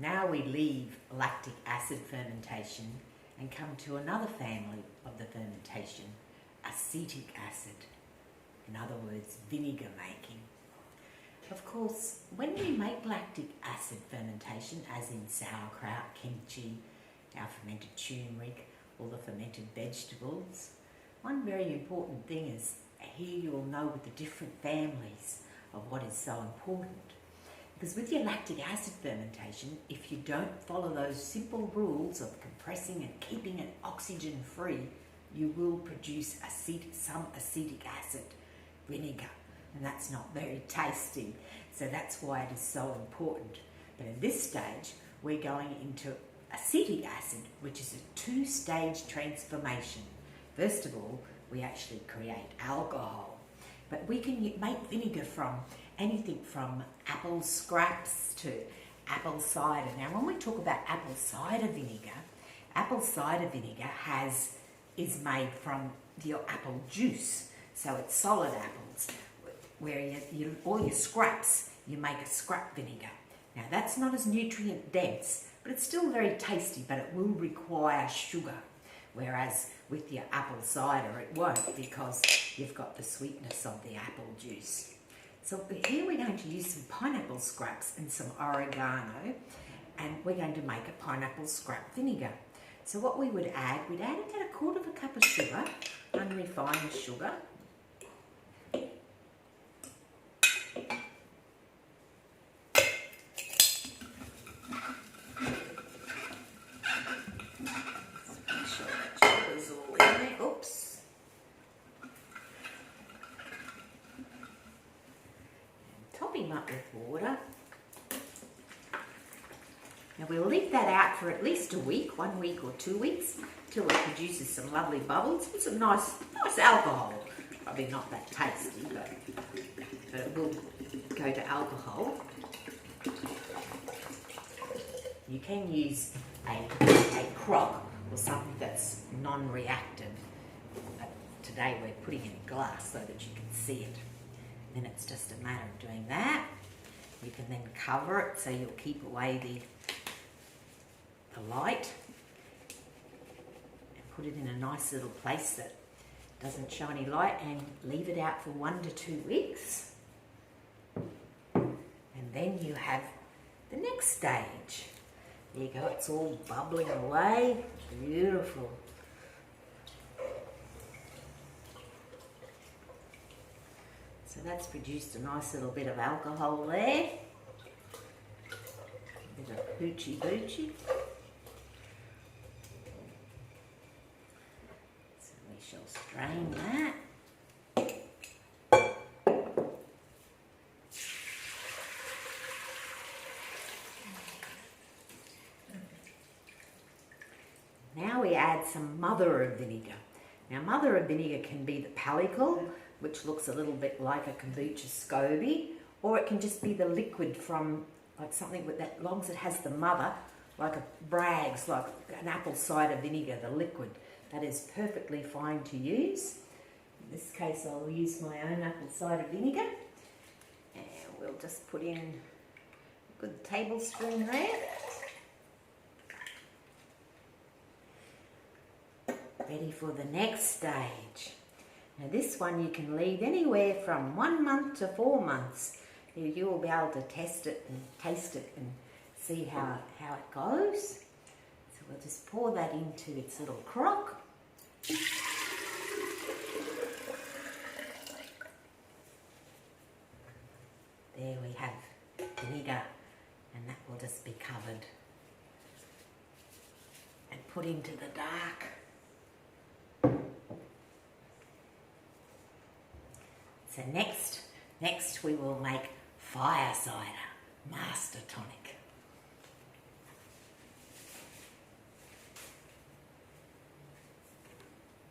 Now we leave lactic acid fermentation and come to another family of the fermentation, acetic acid. In other words, vinegar making. Of course, when we make lactic acid fermentation, as in sauerkraut, kimchi, our fermented turmeric, all the fermented vegetables, one very important thing is here you will know with the different families of what is so important. Because with your lactic acid fermentation, if you don't follow those simple rules of compressing and keeping it oxygen free, you will produce some acetic acid, vinegar, and that's not very tasty. So that's why it is so important. But at this stage, we're going into acetic acid, which is a two-stage transformation. First of all, we actually create alcohol. But we can make vinegar from anything from apple scraps to apple cider. Now, when we talk about apple cider vinegar is made from your apple juice. So it's solid apples, where all your scraps, you make a scrap vinegar. Now, that's not as nutrient dense, but it's still very tasty, but it will require sugar. Whereas with your apple cider, it won't, because you've got the sweetness of the apple juice. So here we're going to use some pineapple scraps and some oregano, and we're going to make a pineapple scrap vinegar. So what we would add, we'd add about a quarter of a cup of sugar, unrefined sugar. Up with water. Now we'll leave that out for at least a week, 1 week or 2 weeks, till it produces some lovely bubbles and some nice alcohol. Probably not that tasty, but it will go to alcohol. You can use a crock or something that's non-reactive. But today we're putting in glass so that you can see it. Then it's just a matter of doing that. You can then cover it so you'll keep away the light, and put it in a nice little place that doesn't show any light, and leave it out for 1 to 2 weeks. And then you have the next stage. There you go, it's all bubbling away. Beautiful. So that's produced a nice little bit of alcohol there. A bit of hoochie boochie. So we shall strain that. Now we add some mother of vinegar. Now mother of vinegar can be the Palical, which looks a little bit like a kombucha SCOBY, or it can just be the liquid from like something with that, as long as it has the mother, like a Bragg's, like an apple cider vinegar, the liquid. That is perfectly fine to use. In this case, I'll use my own apple cider vinegar, and we'll just put in a good tablespoon there. Ready for the next stage. Now this one you can leave anywhere from 1 month to 4 months. You will be able to test it and taste it and see how it goes. So we'll just pour that into its little crock. There we have vinegar, and that will just be covered and put into the dark. So next we will make fire cider, master tonic.